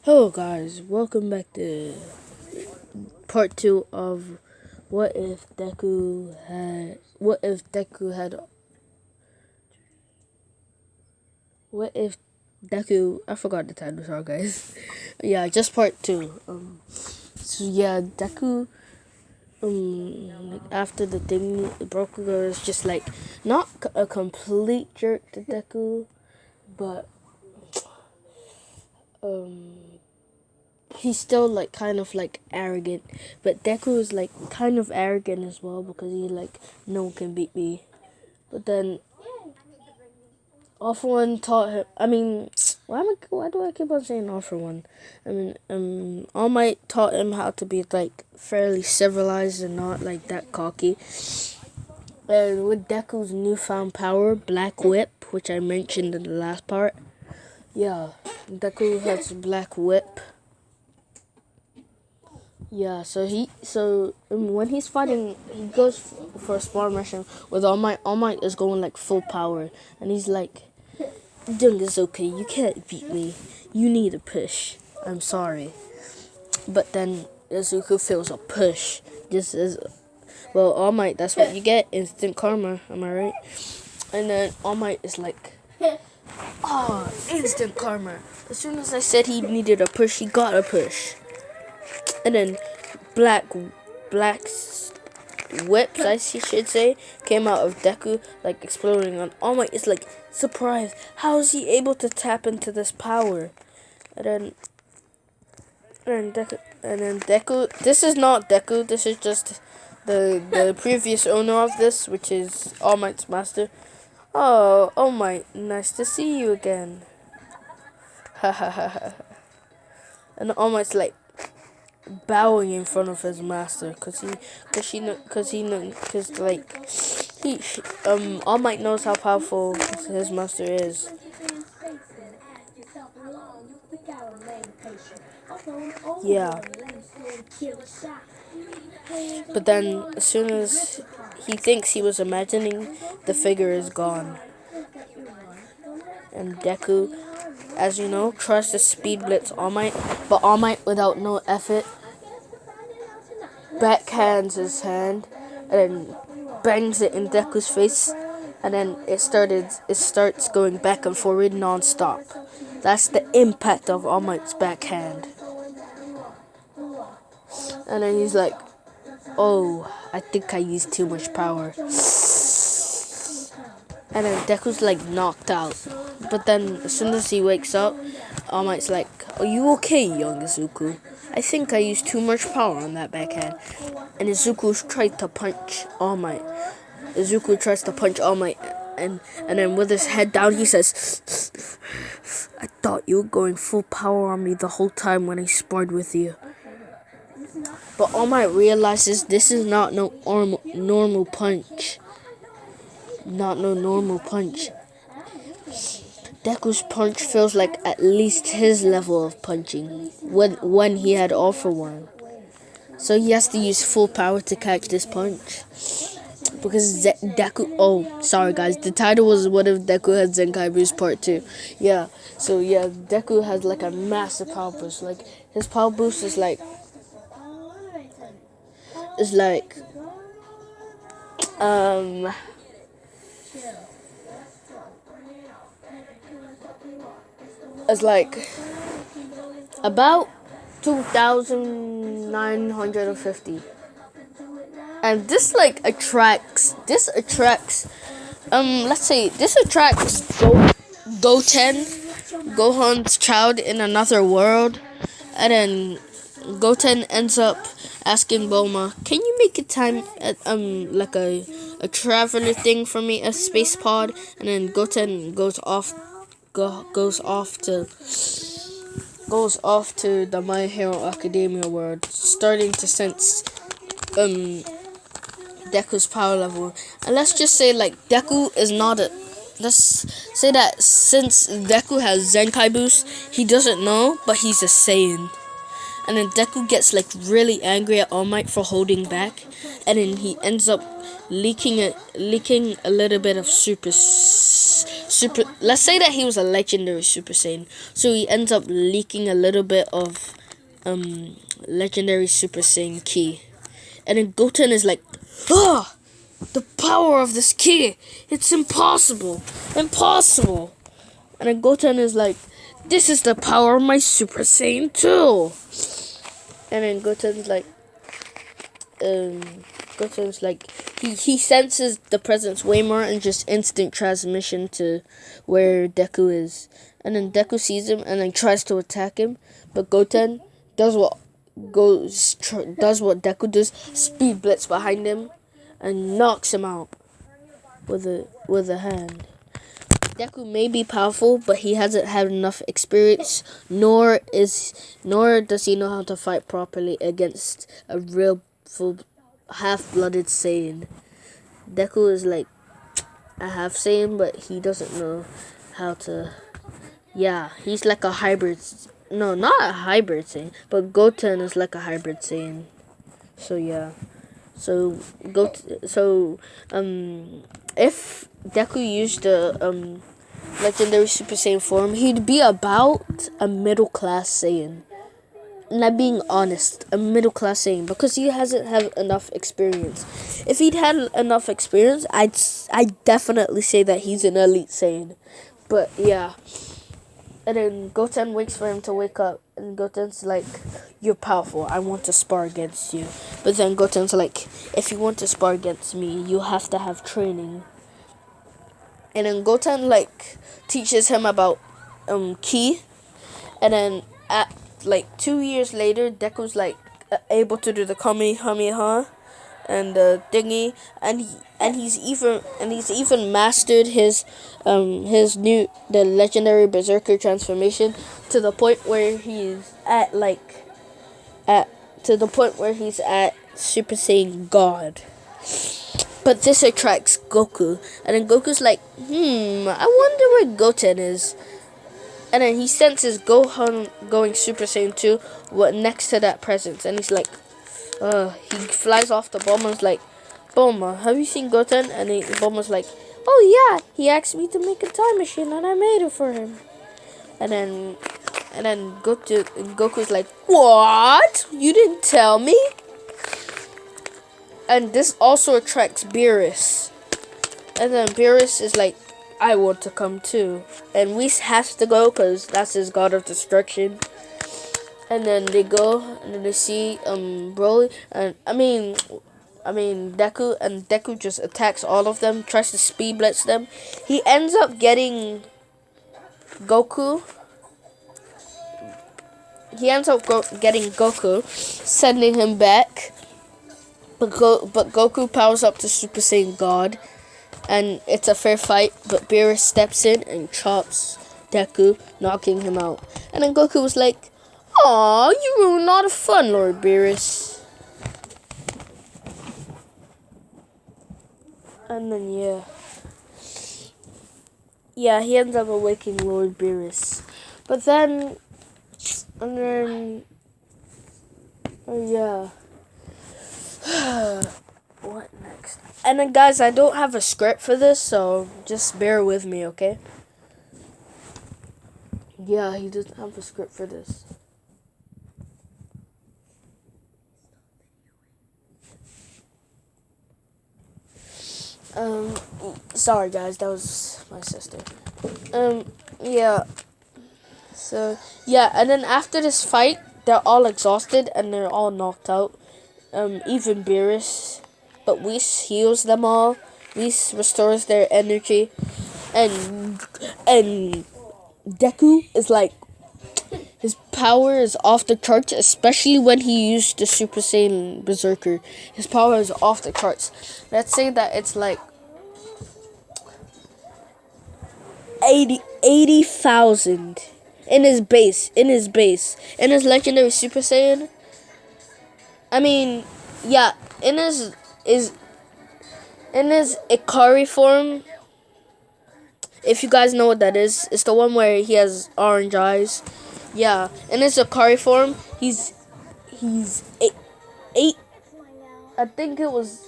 Hello guys, welcome back to part 2 of what if Deku I forgot the title, sorry guys. Yeah, just part 2. Deku like after the thing broke was just like not a complete jerk to Deku, but he's still like kind of like arrogant, but Deku is like kind of arrogant as well because he like no one can beat me. But then All For One taught him. I mean, why do I keep on saying All For One? I mean, All Might taught him how to be like fairly civilized and not like that cocky. And with Deku's newfound power, Black Whip, which I mentioned in the last part, yeah, Deku has Black Whip. Yeah, when he's fighting, he goes for a small mission with All Might. All Might is going like full power, and he's like, "Dung is okay. You can't beat me. You need a push. I'm sorry." But then Izuku feels a push. Just as well, All Might. That's what you get. Instant karma. Am I right? And then All Might is like, "Oh, instant karma." As soon as I said he needed a push, he got a push. And then Black's whips, I should say, came out of Deku, like exploding on All Might. Is like surprised. How is he able to tap into this power? And then Deku. This is not Deku. This is just the previous owner of this, which is All Might's master. Oh, All Might, nice to see you again. Ha ha ha ha. And All Might's like bowing in front of his master, cause All Might knows how powerful his master is. Yeah. But then, as soon as he thinks he was imagining, the figure is gone. And Deku, as you know, tries to speed blitz All Might, but All Might, without no effort, backhands his hand and then bangs it in Deku's face, and then it starts going back and forward non-stop. That's the impact of All Might's backhand. And then he's like, "Oh, I think I used too much power." And then Deku's like knocked out. But then as soon as he wakes up, All Might's like, "Are you okay, young Izuku? I think I used too much power on that backhand." And Izuku tried to punch All Might. And then with his head down, he says, "I thought you were going full power on me the whole time when I sparred with you." But All Might realizes this is not no normal punch. Not no normal punch. Deku's punch feels like at least his level of punching when he had All For One. So he has to use full power to catch this punch. Because Deku... Oh, sorry guys. The title was What If Deku Had Zenkai Boost Part 2. Yeah. So yeah, Deku has like a massive power boost. Like, his power boost is like... It's like... It's like about 2,950, and this attracts let's say this attracts Gohan's child in another world, and then Goten ends up asking Bulma, "Can you make a time at like a traveler thing for me, a space pod?" And then Goten goes off to the My Hero Academia world, starting to sense Deku's power level. And let's just say Deku is not a... Let's say that since Deku has Zenkai boost, he doesn't know, but he's a Saiyan. And then Deku gets like really angry at All Might for holding back, and then he ends up leaking a little bit of super. Let's say that he was a legendary Super Saiyan, so he ends up leaking a little bit of legendary Super Saiyan ki, and then Goten is like, ah, the power of this ki, it's impossible. And then Goten is like, this is the power of my Super Saiyan 2. And then Goten's like, he senses the presence way more and just instant transmission to where Deku is. And then Deku sees him and then tries to attack him, but Goten does what Deku does, speed blitz behind him and knocks him out with a hand. Deku may be powerful, but he hasn't had enough experience, nor does he know how to fight properly against a real full half-blooded Saiyan. Deku is like a half Saiyan, but he doesn't know how to. Yeah, he's like a hybrid. No, not a hybrid Saiyan, but Goten is like a hybrid Saiyan. So yeah. If Deku used the legendary Super Saiyan form, he'd be about a middle class Saiyan. Not being honest, a middle class Saiyan, because he hasn't had enough experience. If he'd had enough experience, I'd definitely say that he's an elite Saiyan. But yeah. And then Goten waits for him to wake up, and Goten's like, you're powerful, I want to spar against you. But then Goten's like, if you want to spar against me, you have to have training. And then Goten like teaches him about ki, and then at like 2 years later, Deku's like able to do the Kamehameha and the thingy, and he's even mastered the legendary Berserker transformation to the point where he's at Super Saiyan God. But this attracts Goku, and then Goku's like, I wonder where Goten is. And then he senses Gohan going Super Saiyan 2 next to that presence, and he's like, he flies off to Bulma's like, Bulma, have you seen Goten? And Bulma's like, oh yeah, he asked me to make a time machine and I made it for him. And then Goku's like, what? You didn't tell me? And this also attracts Beerus. And then Beerus is like, I want to come too. And Whis has to go because that's his god of destruction. And then they go, and then they see Broly, and I mean Deku, and Deku just attacks all of them, tries to speed blitz them. He ends up getting Goku. Getting Goku, sending him back. But Goku powers up to Super Saiyan God, and it's a fair fight. But Beerus steps in and chops Deku, knocking him out. And then Goku was like, aw, you ruined all the fun, Lord Beerus. And then, yeah, he ends up awakening Lord Beerus. But then, what next? And then, guys, I don't have a script for this, so just bear with me, okay? Yeah, he doesn't have a script for this. Sorry guys, that was my sister. Yeah. So, yeah, and then after this fight, they're all exhausted and they're all knocked out. Even Beerus. But Whis heals them all. Whis restores their energy. And Deku is like, his power is off the charts, especially when he used the Super Saiyan Berserker. His power is off the charts. Let's say that it's like 80,000 in his base. In his legendary Super Saiyan. I mean, yeah, in his Ikari form. If you guys know what that is, it's the one where he has orange eyes. Yeah, in his Ikari form, he's he's eight. I think it was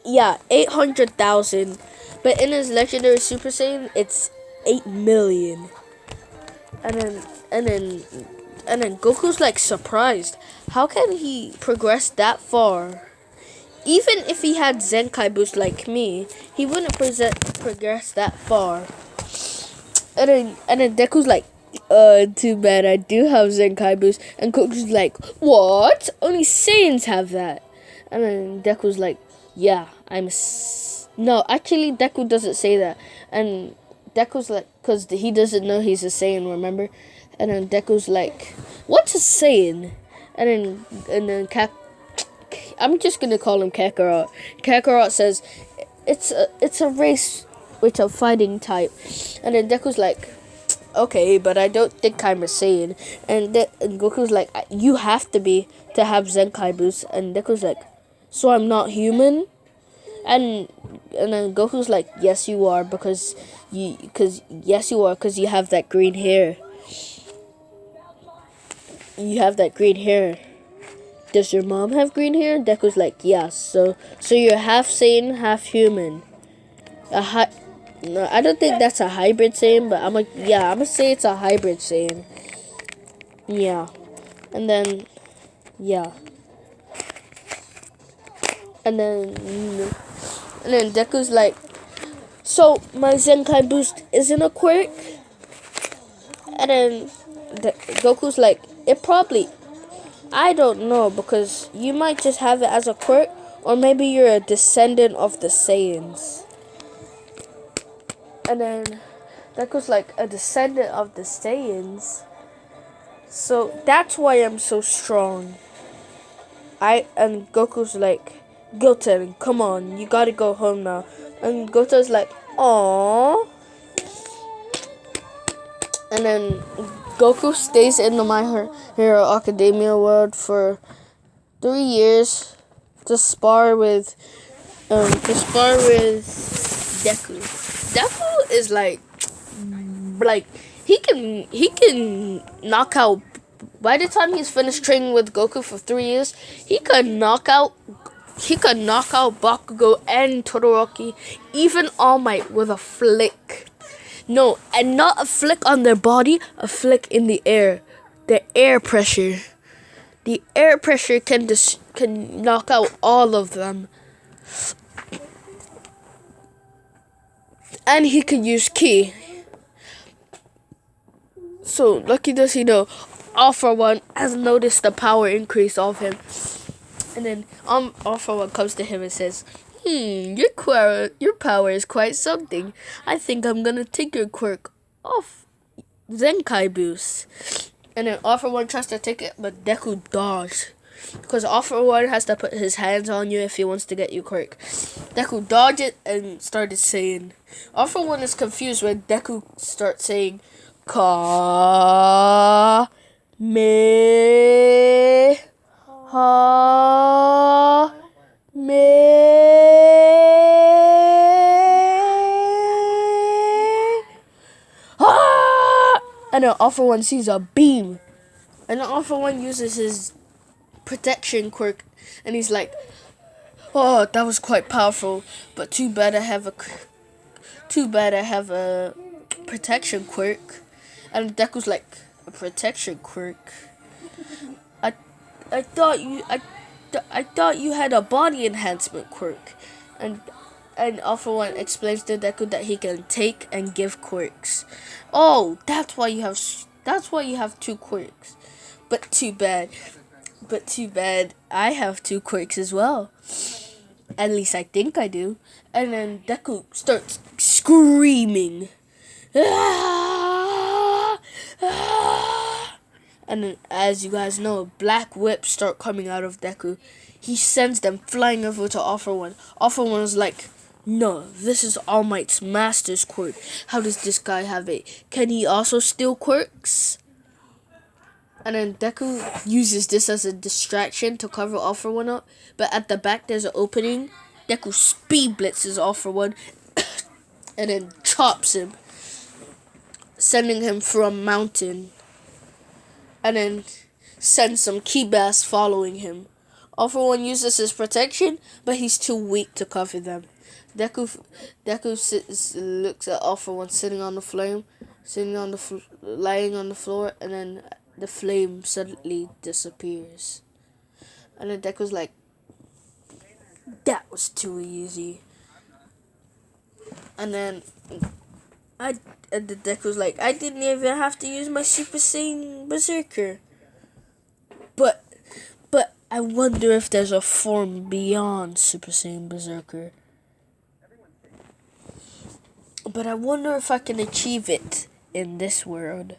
800,000. But in his legendary Super Saiyan, it's 8 million. And then and then and then Goku's like surprised. How can he progress that far? Even if he had Zenkai boost like me, he wouldn't progress that far. And then Deku's like, too bad I do have Zenkai boost. And Goku's like, what? Only Saiyans have that. And then Deku's like, yeah, no, actually Deku doesn't say that. And Deku's like, because he doesn't know he's a Saiyan, remember? And then Deku's like, what's a Saiyan? And then I'm just gonna call him Kakarot. Kakarot says, it's a race with a fighting type. And then Deku's like, okay, but I don't think I'm a Saiyan. And Goku's like, you have to be to have Zenkai boost. And Deku's like, so I'm not human? And then Goku's like, yes you are, because you have that green hair. You have that green hair. Does your mom have green hair? Deku's like, yeah. So you're half Saiyan, half human. No, I don't think that's a hybrid Saiyan, but I'm gonna say it's a hybrid Saiyan. Yeah. And then Deku's like, so my Zenkai boost isn't a quirk? And then Goku's like, it probably, I don't know, because you might just have it as a quirk, or maybe you're a descendant of the Saiyans. And then Deku's like, a descendant of the Saiyans? So that's why I'm so strong. And Goku's like, Goten, come on, you gotta go home now. And Goten's like, aww. And then Goku stays in the My Hero Academia world for 3 years to spar with Deku. Deku is like he can knock out. By the time he's finished training with Goku for 3 years, he could knock out Bakugo and Todoroki, even All Might with a flick. No, and not a flick on their body, a flick in the air. The air pressure. The air pressure can knock out all of them. And he can use ki. So, lucky does he know, All For One has noticed the power increase of him. And then All For One comes to him and says, your power is quite something. I think I'm gonna take your quirk off Zenkai boost. And then All For One tries to take it, but Deku dodged. Because All For One has to put his hands on you if he wants to get you quirk. Deku dodged it and started saying. All For One is confused when Deku starts saying, Ka me ha me. And then All For One sees a beam. And then All For One uses his protection quirk. And he's like, oh, that was quite powerful. But too bad I have a protection quirk. And Deku's like, a protection quirk? I thought you had a body enhancement quirk. And All For One explains to Deku that he can take and give quirks. Oh, that's why you have 2 quirks. But too bad, I have 2 quirks as well. At least I think I do. And then Deku starts screaming. And then, as you guys know, black whips start coming out of Deku. He sends them flying over to All For One. All For One is like, no, this is All Might's master's quirk. How does this guy have it? Can he also steal quirks? And then Deku uses this as a distraction to cover All For One up. But at the back there's an opening. Deku speed blitzes All For One and then chops him, sending him from a mountain. And then sends some key bass following him. All for One uses his protection, but he's too weak to cover them. Deku looks at All for One sitting on the flame, lying on the floor, and then the flame suddenly disappears. And then Deku's like, that was too easy. And then and the Deku's like, I didn't even have to use my Super Saiyan Berserker. But I wonder if there's a form beyond Super Saiyan Berserker. But I wonder if I can achieve it in this world.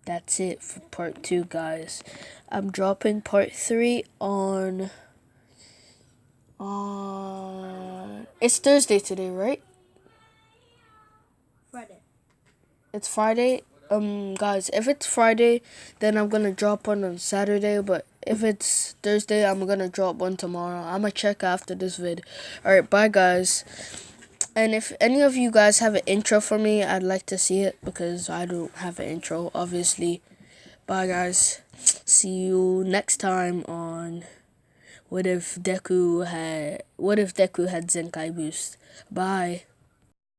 That's it for part 2, guys. I'm dropping part 3 on... It's Thursday today, right? Friday. It's Friday. Guys, if it's Friday, then I'm gonna drop one on Saturday. But if it's Thursday, I'm gonna drop one tomorrow. I'm gonna check after this vid. Alright, bye, guys. And if any of you guys have an intro for me, I'd like to see it because I don't have an intro, obviously. Bye, guys. See you next time on What if Deku had Zenkai Boost. Bye.